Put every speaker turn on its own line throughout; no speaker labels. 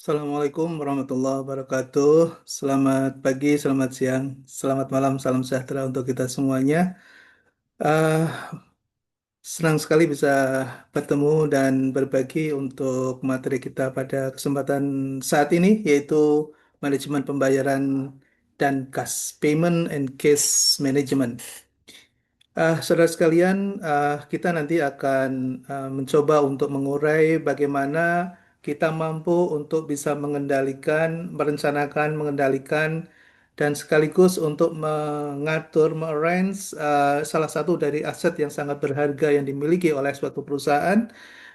Assalamualaikum warahmatullahi wabarakatuh. Selamat pagi, selamat siang, selamat malam, salam sejahtera untuk kita semuanya. Ah, Senang sekali bisa bertemu dan berbagi untuk materi kita pada kesempatan saat ini, yaitu manajemen pembayaran dan kas, payment and case management. Saudara sekalian, kita nanti akan mencoba untuk mengurai bagaimana kita mampu untuk bisa mengendalikan, merencanakan, mengendalikan, dan sekaligus untuk mengatur, arrange salah satu dari aset yang sangat berharga yang dimiliki oleh suatu perusahaan,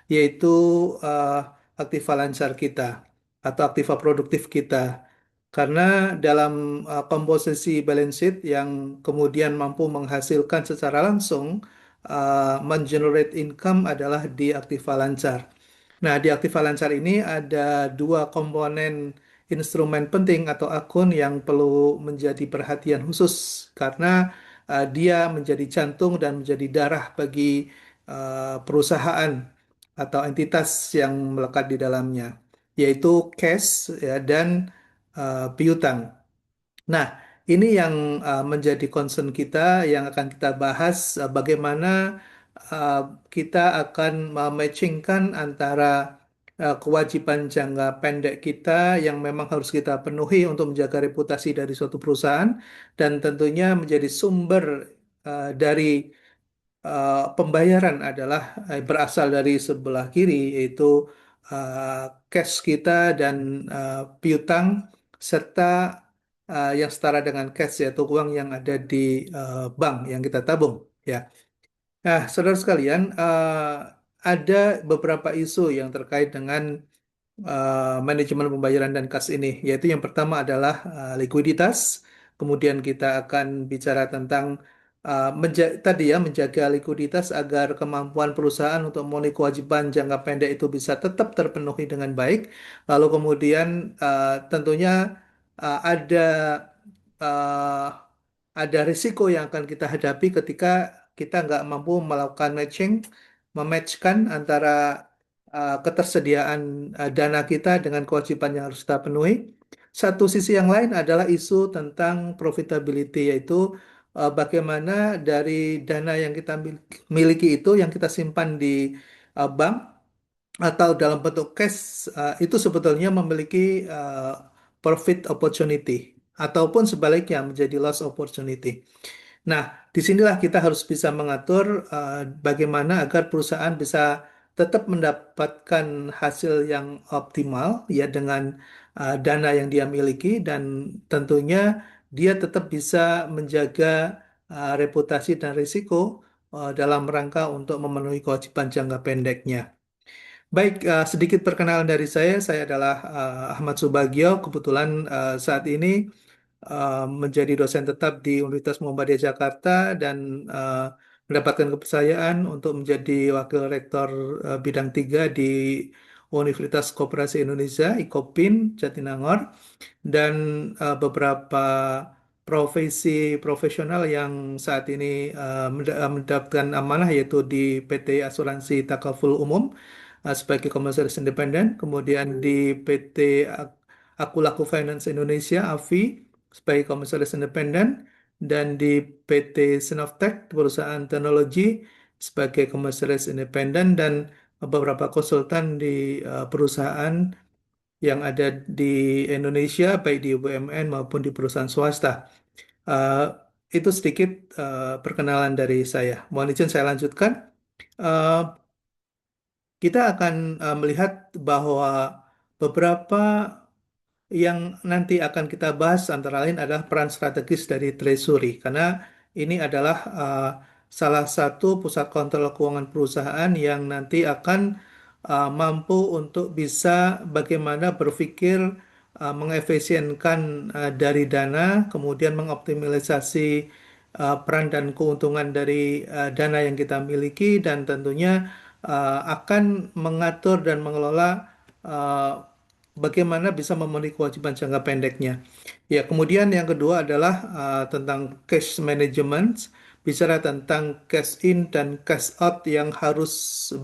yaitu uh, aktiva lancar kita atau aktiva produktif kita. Karena dalam komposisi balance sheet yang kemudian mampu menghasilkan secara langsung mengenerate income adalah di aktiva lancar. Nah, di aktiva lancar ini ada dua komponen instrumen penting atau akun yang perlu menjadi perhatian khusus karena dia menjadi jantung dan menjadi darah bagi perusahaan atau entitas yang melekat di dalamnya, yaitu cash ya, dan piutang. Nah, ini yang menjadi concern kita yang akan kita bahas bagaimana uh, kita akan mematchingkan antara kewajiban jangka pendek kita yang memang harus kita penuhi untuk menjaga reputasi dari suatu perusahaan dan tentunya menjadi sumber dari pembayaran adalah berasal dari sebelah kiri, yaitu cash kita dan piutang serta yang setara dengan cash, yaitu uang yang ada di bank yang kita tabung, ya. Nah, saudara sekalian, ada beberapa isu yang terkait dengan manajemen pembayaran dan kas ini, yaitu yang pertama adalah likuiditas. Kemudian kita akan bicara tentang tadi ya, menjaga likuiditas agar kemampuan perusahaan untuk memenuhi kewajiban jangka pendek itu bisa tetap terpenuhi dengan baik. Lalu kemudian tentunya ada uh, ada risiko yang akan kita hadapi ketika kita nggak mampu melakukan matching, mematchkan antara ketersediaan dana kita dengan kewajiban yang harus kita penuhi. Satu sisi yang lain adalah isu tentang profitability, yaitu bagaimana dari dana yang kita miliki itu, yang kita simpan di bank atau dalam bentuk cash, itu sebetulnya memiliki profit opportunity ataupun sebaliknya menjadi loss opportunity. Nah, disinilah kita harus bisa mengatur bagaimana agar perusahaan bisa tetap mendapatkan hasil yang optimal ya dengan dana yang dia miliki, dan tentunya dia tetap bisa menjaga reputasi dan risiko dalam rangka untuk memenuhi kewajiban jangka pendeknya. Baik, sedikit perkenalan dari saya. Saya adalah Ahmad Subagio. Kebetulan saat ini menjadi dosen tetap di Universitas Muhammadiyah Jakarta dan mendapatkan kepercayaan untuk menjadi wakil rektor bidang 3 di Universitas Koperasi Indonesia, IKOPIN, Jatinangor, dan beberapa profesi profesional yang saat ini mendapatkan amanah, yaitu di PT Asuransi Takaful Umum sebagai komisaris independen, kemudian di PT Akulaku Finance Indonesia (AFI) sebagai komisaris independen, dan di PT Synoptech perusahaan teknologi sebagai komisaris independen, dan beberapa konsultan di perusahaan yang ada di Indonesia, baik di BUMN maupun di perusahaan swasta. Eh, itu sedikit perkenalan dari saya. Mohon izin saya lanjutkan. Eh, kita akan melihat bahwa beberapa yang nanti akan kita bahas antara lain adalah peran strategis dari Treasury, karena ini adalah salah satu pusat kontrol keuangan perusahaan yang nanti akan mampu untuk bisa bagaimana berpikir mengefisienkan dari dana, kemudian mengoptimalisasi peran dan keuntungan dari dana yang kita miliki, dan tentunya akan mengatur dan mengelola uh, bagaimana bisa memenuhi kewajiban jangka pendeknya. Ya, kemudian yang kedua adalah tentang cash management, bicara tentang cash in dan cash out yang harus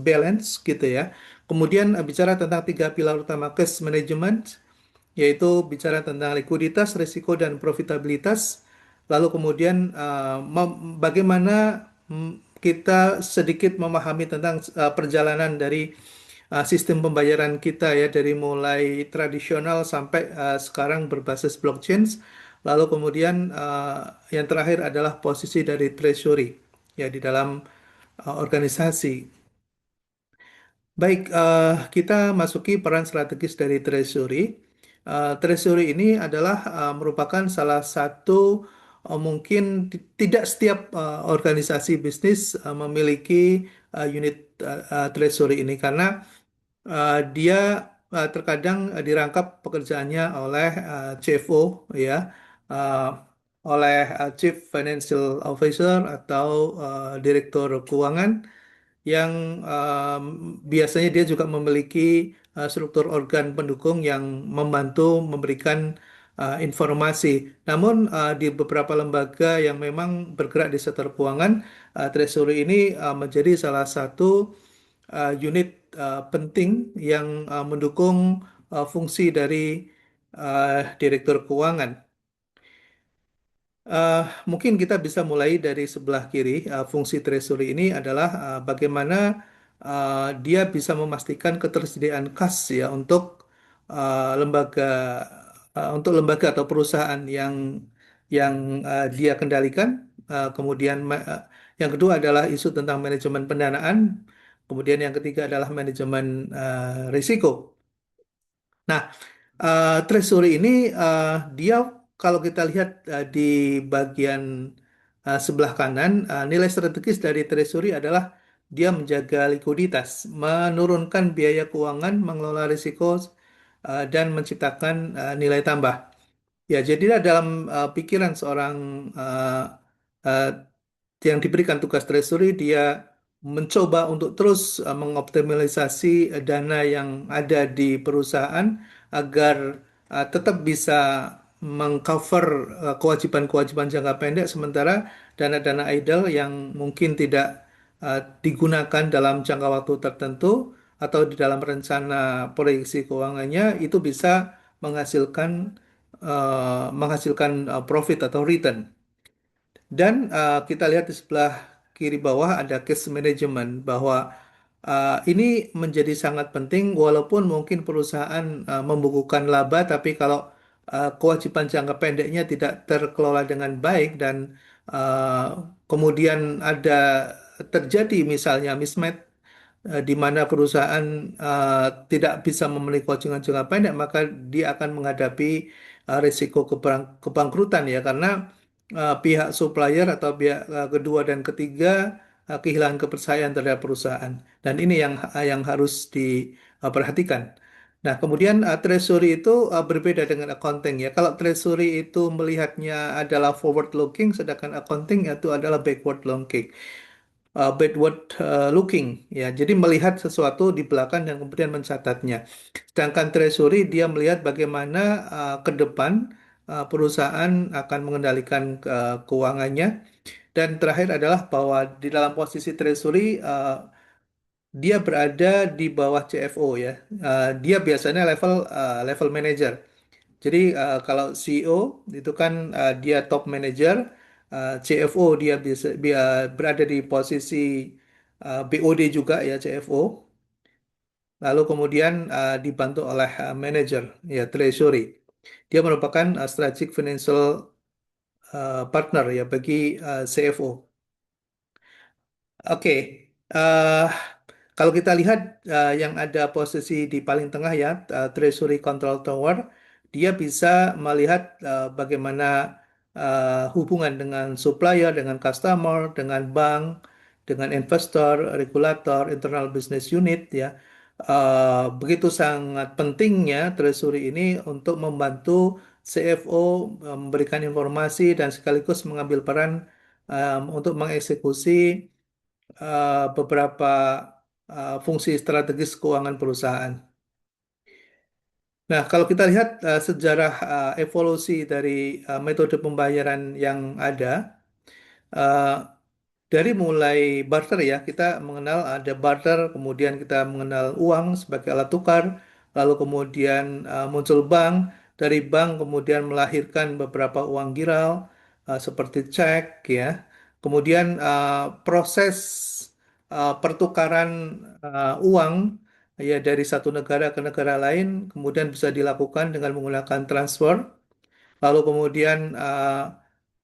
balance gitu ya. Kemudian bicara tentang tiga pilar utama cash management, yaitu bicara tentang likuiditas, risiko, dan profitabilitas. Lalu kemudian bagaimana kita sedikit memahami tentang perjalanan dari sistem pembayaran kita ya dari mulai tradisional sampai sekarang berbasis blockchain. Lalu kemudian yang terakhir adalah posisi dari treasury ya di dalam organisasi. Baik, kita masuki peran strategis dari Treasury. Treasury ini adalah merupakan salah satu mungkin tidak setiap organisasi bisnis memiliki unit Treasury ini karena dia terkadang dirangkap pekerjaannya oleh CFO ya, uh, oleh Chief Financial Officer atau Direktur Keuangan yang biasanya dia juga memiliki struktur organ pendukung yang membantu memberikan informasi. Namun di beberapa lembaga yang memang bergerak di sektor keuangan, Treasury ini menjadi salah satu unit penting yang mendukung fungsi dari Direktur Keuangan. Eh, Mungkin kita bisa mulai dari sebelah kiri. Fungsi treasury ini adalah bagaimana dia bisa memastikan ketersediaan kas ya lembaga untuk lembaga atau perusahaan yang dia kendalikan. Kemudian yang kedua adalah isu tentang manajemen pendanaan. Kemudian yang ketiga adalah manajemen risiko. Nah, Treasury ini dia kalau kita lihat di bagian sebelah kanan, nilai strategis dari Treasury adalah dia menjaga likuiditas, menurunkan biaya keuangan, mengelola risiko, dan menciptakan nilai tambah. Ya, jadilah dalam pikiran seorang uh, uh, yang diberikan tugas treasury, dia mencoba untuk terus mengoptimalisasi dana yang ada di perusahaan agar tetap bisa mengcover kewajiban-kewajiban jangka pendek, sementara dana-dana idle yang mungkin tidak digunakan dalam jangka waktu tertentu atau di dalam rencana proyeksi keuangannya itu bisa menghasilkan profit atau return. Dan kita lihat di sebelah kiri bawah ada cash management bahwa ini menjadi sangat penting walaupun mungkin perusahaan membukukan laba tapi kalau kewajiban jangka pendeknya tidak terkelola dengan baik dan uh, kemudian ada terjadi misalnya mismatch di mana perusahaan tidak bisa memenuhi kewajiban jangka pendek, maka dia akan menghadapi risiko kebangkrutan ya, karena pihak supplier atau pihak kedua dan ketiga kehilangan kepercayaan terhadap perusahaan. Dan ini yang harus diperhatikan. Nah, kemudian treasury itu berbeda dengan accounting ya. Kalau treasury itu melihatnya adalah forward looking, sedangkan accounting itu adalah backward looking backward looking ya. Jadi melihat sesuatu di belakang dan kemudian mencatatnya. Sedangkan treasury dia melihat bagaimana ke depan perusahaan akan mengendalikan keuangannya. Dan terakhir adalah bahwa di dalam posisi treasury dia berada di bawah CFO ya. Dia biasanya level manager. Jadi kalau CEO itu kan dia top manager, CFO dia bisa berada di posisi BOD juga ya CFO. Lalu kemudian dibantu oleh manager ya treasury. Dia merupakan strategic financial partner ya bagi CFO. Oke, eh, kalau kita lihat yang ada posisi di paling tengah ya, Treasury Control Tower, dia bisa melihat bagaimana hubungan dengan supplier, dengan customer, dengan bank, dengan investor, regulator, internal business unit ya. Begitu sangat pentingnya Treasury ini untuk membantu CFO memberikan informasi dan sekaligus mengambil peran untuk mengeksekusi beberapa fungsi strategis keuangan perusahaan. Nah, kalau kita lihat sejarah evolusi dari metode pembayaran yang ada, Dari mulai barter ya, kita mengenal ada barter, kemudian kita mengenal uang sebagai alat tukar, lalu kemudian muncul bank, dari bank kemudian melahirkan beberapa uang giral seperti cek ya. Kemudian proses pertukaran uang ya dari satu negara ke negara lain kemudian bisa dilakukan dengan menggunakan transfer. Lalu kemudian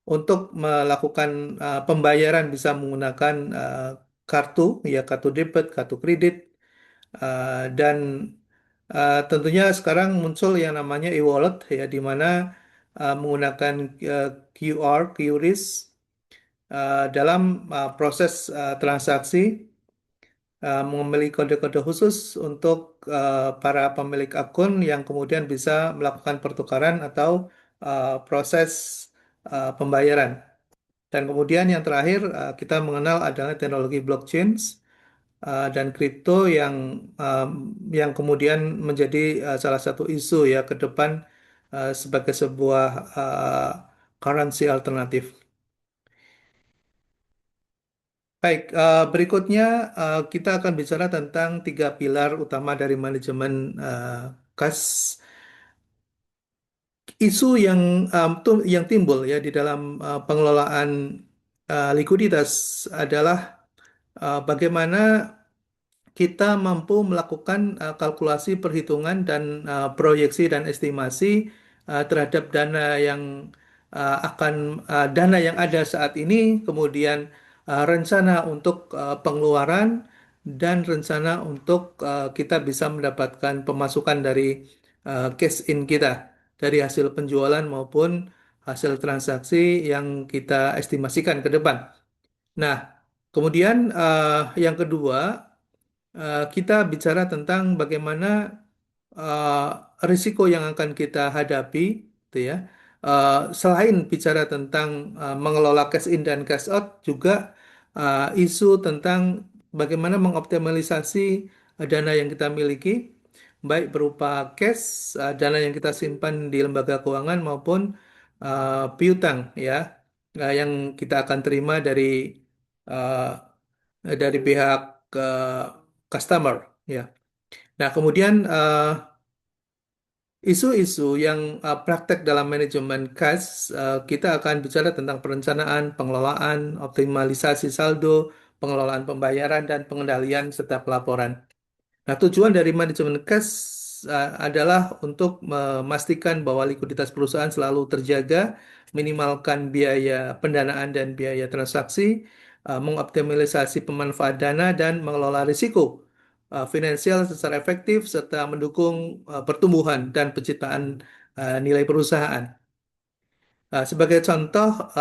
untuk melakukan pembayaran bisa menggunakan kartu, ya kartu debit, kartu kredit, dan tentunya sekarang muncul yang namanya e-wallet, ya di mana menggunakan QR, QRIS dalam proses transaksi memiliki kode-kode khusus untuk para pemilik akun yang kemudian bisa melakukan pertukaran atau proses pembayaran. Dan kemudian yang terakhir kita mengenal adalah teknologi blockchain dan kripto um, yang kemudian menjadi salah satu isu ya ke depan sebagai sebuah currency alternatif. Baik, berikutnya kita akan bicara tentang tiga pilar utama dari manajemen kas. Isu yang timbul ya di dalam pengelolaan likuiditas adalah bagaimana kita mampu melakukan kalkulasi perhitungan dan proyeksi dan estimasi terhadap dana yang ada saat ini, kemudian rencana untuk pengeluaran dan rencana untuk kita bisa mendapatkan pemasukan dari cash in kita dari hasil penjualan maupun hasil transaksi yang kita estimasikan ke depan. Nah, kemudian yang kedua kita bicara tentang bagaimana uh, risiko yang akan kita hadapi, gitu ya. Selain bicara tentang mengelola cash in dan cash out, juga isu tentang bagaimana mengoptimalisasi dana yang kita miliki, baik berupa cash, dana yang kita simpan di lembaga keuangan maupun piutang, ya, yang kita akan terima dari pihak customer ya. Nah, kemudian isu-isu yang praktek dalam manajemen cash, kita akan bicara tentang perencanaan, pengelolaan, optimalisasi saldo, pengelolaan pembayaran dan pengendalian serta pelaporan. Nah, tujuan dari manajemen cash adalah untuk memastikan bahwa likuiditas perusahaan selalu terjaga, minimalkan biaya pendanaan dan biaya transaksi, mengoptimalisasi pemanfaat dana, dan mengelola risiko finansial secara efektif, serta mendukung pertumbuhan dan penciptaan nilai perusahaan. Sebagai contoh,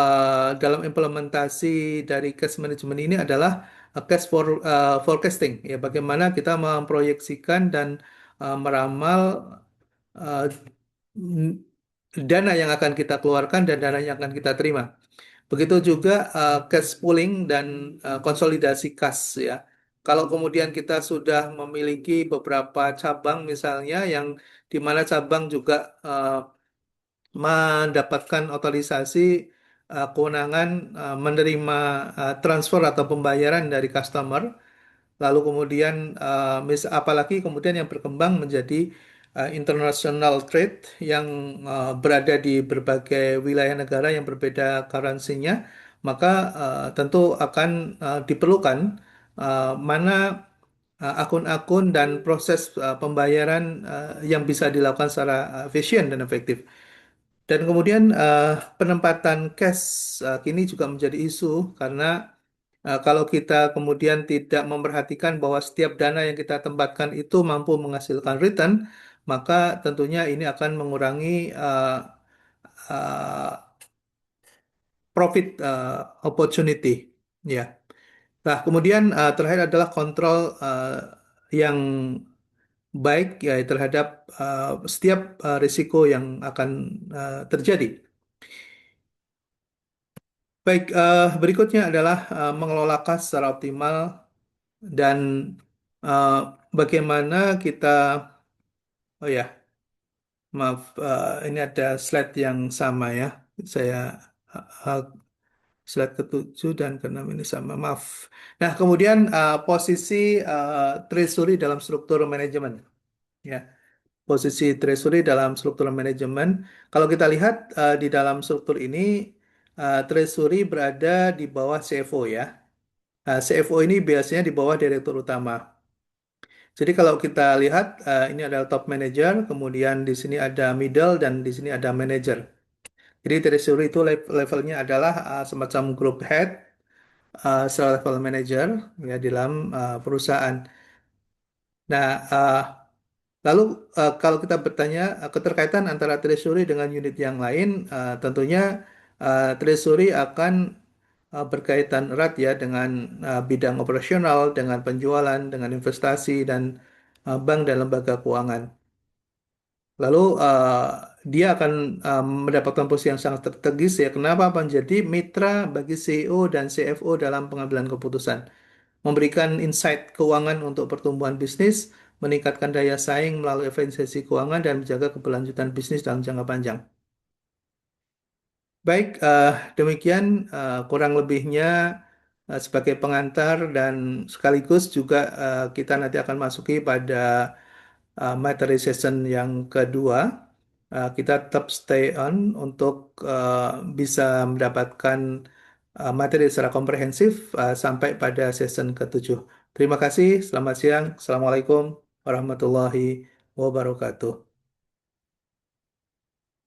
dalam implementasi dari cash management ini adalah forecasting, ya bagaimana kita memproyeksikan dan meramal uh, n- dana yang akan kita keluarkan dan dana yang akan kita terima. Begitu juga cash pooling dan konsolidasi kas ya. Kalau kemudian kita sudah memiliki beberapa cabang misalnya yang di mana cabang juga mendapatkan otorisasi kewenangan menerima transfer atau pembayaran dari customer. Lalu kemudian apalagi kemudian yang berkembang menjadi international trade yang berada di berbagai wilayah negara yang berbeda currency-nya, maka tentu akan diperlukan mana akun-akun dan proses pembayaran yang bisa dilakukan secara efisien dan efektif. Dan kemudian penempatan cash kini juga menjadi isu karena kalau kita kemudian tidak memperhatikan bahwa setiap dana yang kita tempatkan itu mampu menghasilkan return, maka tentunya ini akan mengurangi uh, profit opportunity. Ya. Nah, kemudian terakhir adalah kontrol yang baik ya terhadap setiap risiko yang akan terjadi. Baik, berikutnya adalah mengelola kas secara optimal dan eh, bagaimana kita, oh ya, maaf, ini ada slide yang sama ya. Saya Slide ke-7 dan ke-6 ini sama, maaf. Nah, kemudian posisi treasury dalam struktur manajemen. Ya, posisi treasury dalam struktur manajemen. Kalau kita lihat di dalam struktur ini, treasury berada di bawah CFO ya. Nah, CFO ini biasanya di bawah direktur utama. Jadi kalau kita lihat ini adalah top manager, kemudian di sini ada middle dan di sini ada manager. Jadi treasury itu levelnya adalah semacam group head, level manager ya di dalam perusahaan. Nah, lalu kalau kita bertanya keterkaitan antara treasury dengan unit yang lain, tentunya treasury akan berkaitan erat ya dengan bidang operasional, dengan penjualan, dengan investasi dan bank dan lembaga keuangan. Lalu dia akan mendapatkan posisi yang sangat strategis ya. Kenapa? Menjadi mitra bagi CEO dan CFO dalam pengambilan keputusan, memberikan insight keuangan untuk pertumbuhan bisnis, meningkatkan daya saing melalui efisiensi keuangan, dan menjaga keberlanjutan bisnis dalam jangka panjang. Baik, demikian kurang lebihnya sebagai pengantar dan sekaligus juga kita nanti akan masuki pada materi session yang kedua. Kita tetap stay on untuk bisa mendapatkan materi secara komprehensif sampai pada season ke-7. Terima kasih, selamat siang. Assalamualaikum warahmatullahi wabarakatuh.